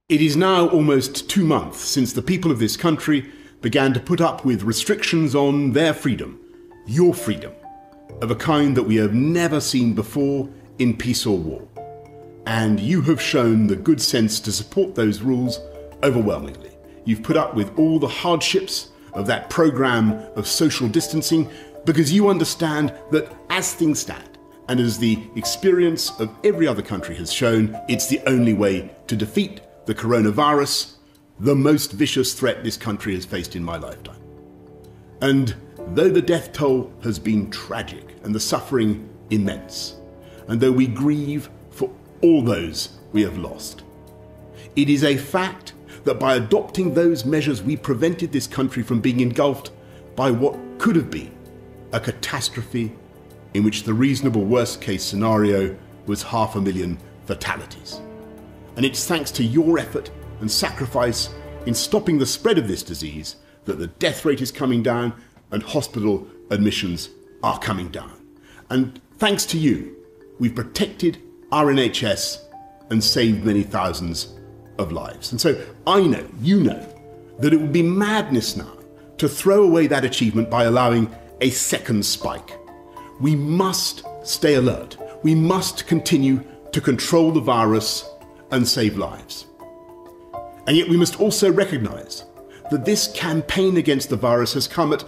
It is now almost 2 months since the people of this country began to put up with restrictions on their freedom, your freedom, of a kind that we have never seen before in peace or war. And you have shown the good sense to support those rules overwhelmingly. You've put up with all the hardships of that program of social distancing because you understand that as things stand, and as the experience of every other country has shown, it's the only way to defeat the coronavirus, the most vicious threat this country has faced in my lifetime. And though the death toll has been tragic and the suffering immense, and though we grieve for all those we have lost, it is a fact that by adopting those measures we prevented this country from being engulfed by what could have been a catastrophe in which the reasonable worst-case scenario was 500,000 fatalities. And it's thanks to your effort and sacrifice in stopping the spread of this disease that the death rate is coming down and hospital admissions are coming down. And thanks to you, we've protected our NHS and saved many thousands of lives. And so I know, you know, that it would be madness now to throw away that achievement by allowing a second spike. We must stay alert. We must continue to control the virus and save lives. And yet we must also recognise that this campaign against the virus has come at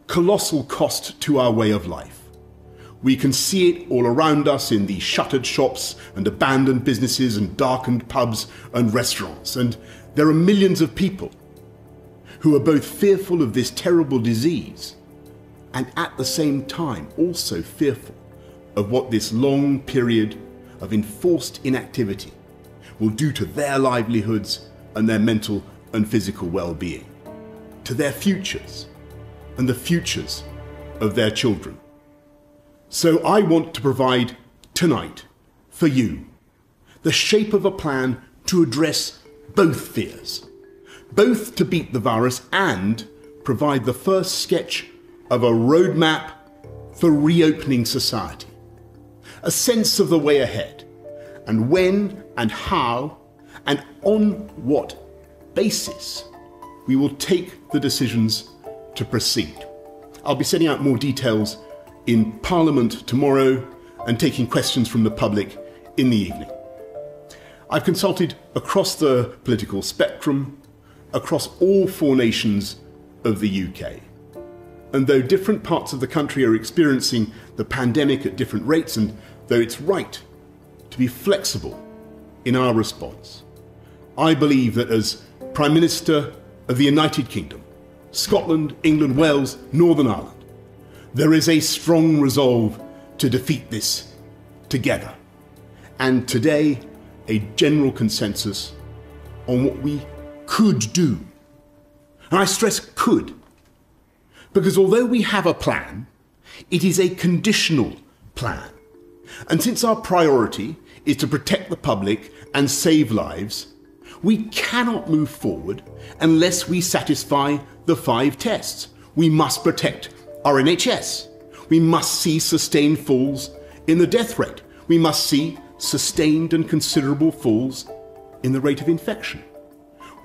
colossal cost to our way of life. We can see it all around us in the shuttered shops and abandoned businesses and darkened pubs and restaurants. And there are millions of people who are both fearful of this terrible disease and at the same time also fearful of what this long period of enforced inactivity will do to their livelihoods and their mental and physical well-being, to their futures and the futures of their children. So I want to provide tonight for you the shape of a plan to address both fears, both to beat the virus and provide the first sketch of a roadmap for reopening society, a sense of the way ahead, and when and how and on what basis we will take the decisions to proceed. I'll be setting out more details in Parliament tomorrow and taking questions from the public in the evening. I've consulted across the political spectrum, across all 4 nations of the UK. And though different parts of the country are experiencing the pandemic at different rates, and though it's right to be flexible in our response, I believe that as Prime Minister of the United Kingdom, Scotland, England, Wales, Northern Ireland, there is a strong resolve to defeat this together. And today, a general consensus on what we could do. And I stress could, because although we have a plan, it is a conditional plan. And since our priority is to protect the public and save lives, we cannot move forward unless we satisfy the 5 tests. We must protect our NHS. We must see sustained falls in the death rate. We must see sustained and considerable falls in the rate of infection.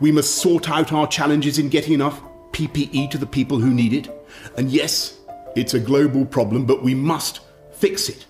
We must sort out our challenges in getting enough PPE to the people who need it. And yes, it's a global problem, but we must fix it.